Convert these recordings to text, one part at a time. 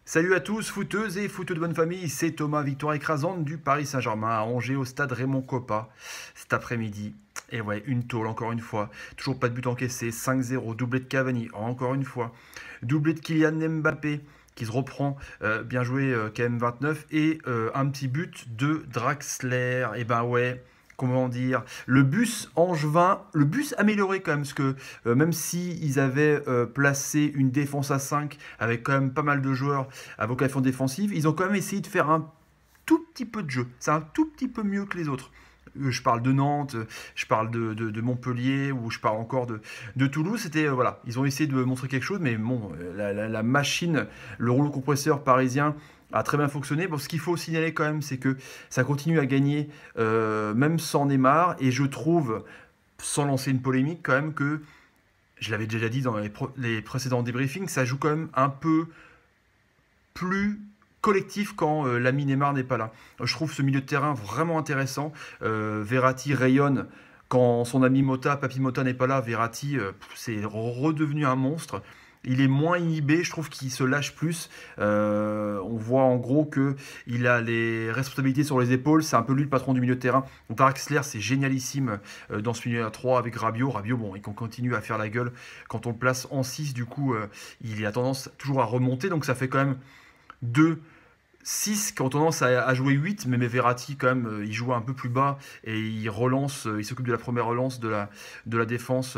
Salut à tous, footeuses et footeux de bonne famille, c'est Thomas, victoire écrasante du Paris Saint-Germain à Angers au stade Raymond Kopa cet après-midi. Et ouais, une tôle encore une fois, toujours pas de but encaissé, 5-0, doublé de Cavani encore une fois, doublé de Kylian Mbappé qui se reprend, bien joué KM29 et un petit but de Draxler. Et ben ouais, comment dire, le bus angevin, le bus amélioré quand même, parce que même si ils avaient placé une défense à 5 avec quand même pas mal de joueurs à vocation défensive, ils ont quand même essayé de faire un tout petit peu de jeu. C'est un tout petit peu mieux que les autres. Je parle de Nantes, je parle de Montpellier, ou je parle encore de Toulouse. C'était voilà, ils ont essayé de montrer quelque chose, mais bon, la machine, le rouleau compresseur parisien a très bien fonctionné. Bon, ce qu'il faut signaler quand même, c'est que ça continue à gagner, même sans Neymar, et je trouve, sans lancer une polémique, quand même que je l'avais déjà dit dans les précédents débriefings, ça joue quand même un peu plus collectif quand l'ami Neymar n'est pas là. Je trouve ce milieu de terrain vraiment intéressant. Verratti rayonne quand son ami Mota, Papi Mota n'est pas là. Verratti, c'est redevenu un monstre. Il est moins inhibé, je trouve qu'il se lâche plus. On voit en gros que il a les responsabilités sur les épaules. C'est un peu lui le patron du milieu de terrain. Donc Draxler, c'est génialissime dans ce milieu à 3 avec Rabiot. Rabiot, bon, il continue à faire la gueule quand on le place en 6. Du coup, il a tendance toujours à remonter. Donc ça fait quand même 2, 6 qui ont tendance à jouer 8, mais Verratti quand même, il joue un peu plus bas et il relance, il s'occupe de la première relance de la défense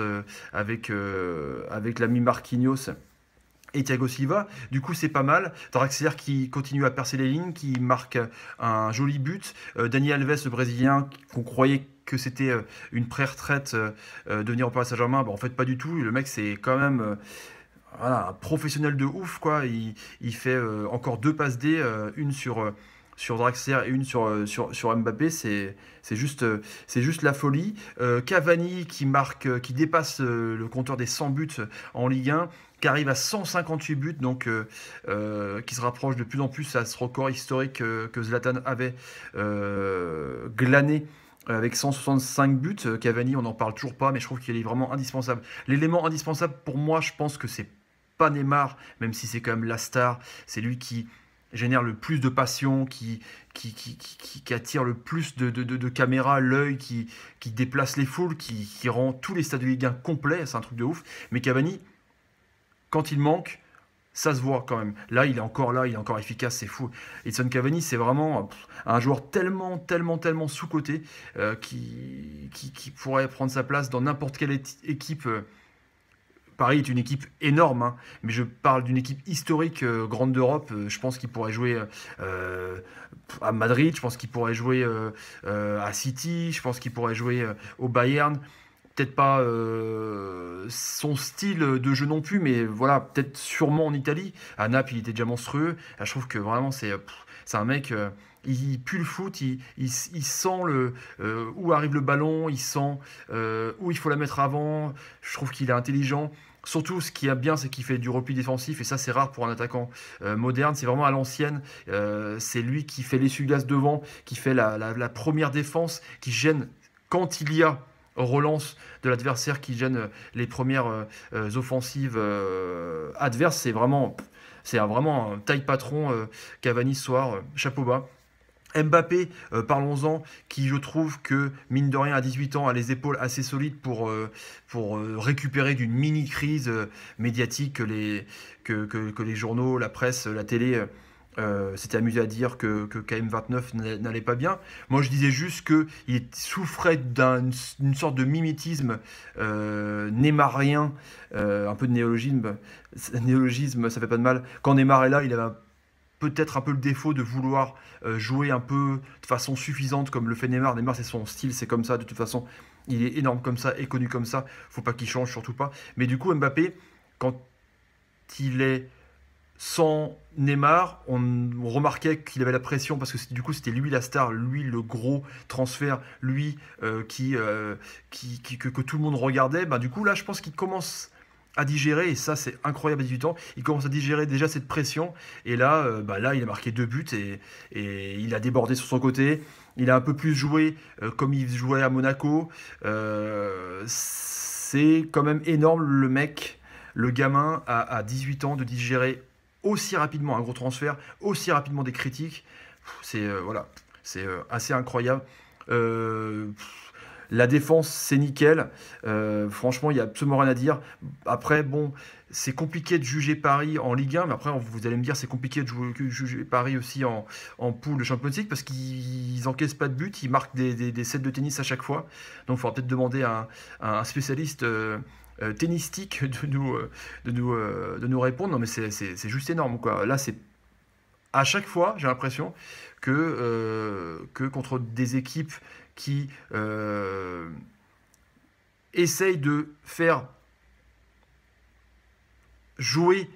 avec l'ami Marquinhos et Thiago Silva. Du coup, c'est pas mal. Draxler qui continue à percer les lignes, qui marque un joli but. Dani Alves, le Brésilien, qu'on croyait que c'était une pré-retraite de venir au Paris Saint-Germain, bah, en fait pas du tout. Le mec, c'est quand même voilà, un professionnel de ouf, quoi. Il fait encore deux passes D, une sur Draxler et une sur Mbappé. C'est juste la folie. Cavani qui marque, qui dépasse le compteur des 100 buts en Ligue 1, qui arrive à 158 buts, donc qui se rapproche de plus en plus à ce record historique que Zlatan avait glané avec 165 buts. Cavani, on n'en parle toujours pas, mais je trouve qu'il est vraiment indispensable. L'élément indispensable pour moi, je pense que c'est pas Neymar, même si c'est quand même la star. C'est lui qui génère le plus de passion, qui attire le plus de caméras, l'œil, qui déplace les foules, qui rend tous les stades de Ligue 1 complets. C'est un truc de ouf. Mais Cavani, quand il manque, ça se voit quand même. Là, il est encore efficace, c'est fou. Edson Cavani, c'est vraiment un joueur tellement, tellement, tellement sous-coté qui pourrait prendre sa place dans n'importe quelle équipe. Paris est une équipe énorme, hein, mais je parle d'une équipe historique grande d'Europe. Je pense qu'il pourrait jouer à Madrid, je pense qu'il pourrait jouer à City, je pense qu'il pourrait jouer au Bayern. Peut-être pas son style de jeu non plus, mais voilà, peut-être sûrement en Italie. À Naples, il était déjà monstrueux. Là, je trouve que vraiment, c'est un mec, il pue le foot, il sent où arrive le ballon, il sent où il faut la mettre avant. Je trouve qu'il est intelligent. Surtout, ce qui est bien, c'est qu'il fait du repli défensif, et ça, c'est rare pour un attaquant moderne. C'est vraiment à l'ancienne. C'est lui qui fait l'essuie-glace devant, qui fait la première défense, qui gêne quand il y a relance de l'adversaire, qui gêne les premières offensives adverses. C'est vraiment un taille patron Cavani ce soir, chapeau bas. Mbappé, parlons-en, qui je trouve que, mine de rien, à 18 ans, a les épaules assez solides pour récupérer d'une mini-crise médiatique que les journaux, la presse, la télé s'étaient amusés à dire que KM29 n'allait pas bien. Moi, je disais juste qu'il souffrait d'une sorte de mimétisme neymarien, un peu de néologisme. Néologisme, ça fait pas de mal. Quand Neymar est là, il avait peut-être un peu le défaut de vouloir jouer un peu de façon suffisante comme le fait Neymar. Neymar, c'est son style, c'est comme ça de toute façon. Il est énorme comme ça et connu comme ça. Faut pas qu'il change, surtout pas. Mais du coup, Mbappé, quand il est sans Neymar, on remarquait qu'il avait la pression parce que du coup c'était lui la star, lui le gros transfert, lui que tout le monde regardait. Ben, du coup là je pense qu'il commence à digérer, et ça c'est incroyable à 18 ans, il commence à digérer déjà cette pression, et là, là il a marqué deux buts, et il a débordé sur son côté, il a un peu plus joué comme il jouait à Monaco. C'est quand même énorme, le mec, le gamin à 18 ans, de digérer aussi rapidement un gros transfert, aussi rapidement des critiques. C'est voilà, c'est assez incroyable. Euh, la défense, c'est nickel. Franchement, il n'y a absolument rien à dire. Après, bon, c'est compliqué de juger Paris en Ligue 1, mais après, vous allez me dire, c'est compliqué de juger Paris aussi en poule de Champions League parce qu'ils n'encaissent pas de but, ils marquent des sets de tennis à chaque fois. Donc, il faudra peut-être demander à un spécialiste tennistique de nous répondre. Non, mais c'est juste énorme, quoi. Là, c'est à chaque fois, j'ai l'impression que contre des équipes qui essayent de faire jouer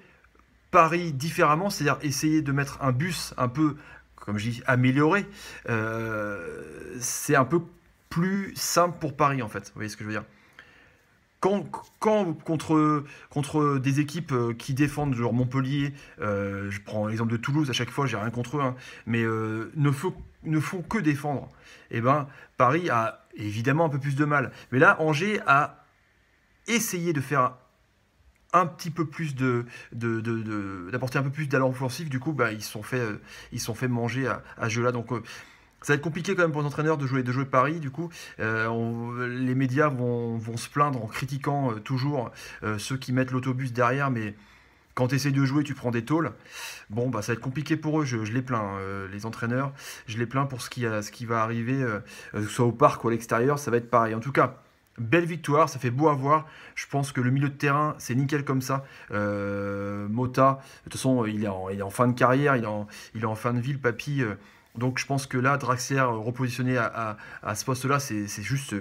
Paris différemment, c'est-à-dire essayer de mettre un bus un peu, comme je dis, amélioré, c'est un peu plus simple pour Paris en fait. Vous voyez ce que je veux dire? Quand, quand contre des équipes qui défendent, genre Montpellier, je prends l'exemple de Toulouse à chaque fois, j'ai rien contre eux, hein, mais ne font que défendre, et ben Paris a évidemment un peu plus de mal. Mais là, Angers a essayé de faire un petit peu plus d'apporter un peu plus d'allant offensif. Du coup, bah, ils se sont fait manger à ce jeu-là. Donc, ça va être compliqué quand même pour les entraîneurs de jouer Paris. Du coup, les médias vont se plaindre en critiquant toujours ceux qui mettent l'autobus derrière, mais quand tu essaies de jouer, tu prends des tôles. Bon, bah, ça va être compliqué pour eux. Je les plains, les entraîneurs. Je les plains pour ce qui va arriver, que ce soit au parc ou à l'extérieur. Ça va être pareil. En tout cas, belle victoire. Ça fait beau à voir. Je pense que le milieu de terrain, c'est nickel comme ça. Mota, de toute façon, il est en fin de carrière. Il est en fin de vie, le papy. Donc je pense que là, Draxler repositionné à ce poste-là, c'est juste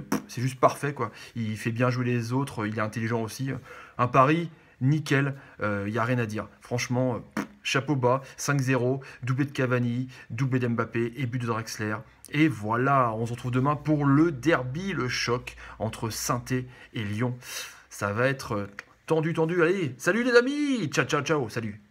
parfait, quoi. Il fait bien jouer les autres, il est intelligent aussi. Un pari, nickel, il n'y a rien à dire. Franchement, chapeau bas, 5-0, doublé de Cavani, doublé d'Mbappé et but de Draxler. Et voilà, on se retrouve demain pour le derby, le choc entre Saint-Étienne et Lyon. Ça va être tendu, tendu. Allez, salut les amis, ciao, ciao, ciao, salut.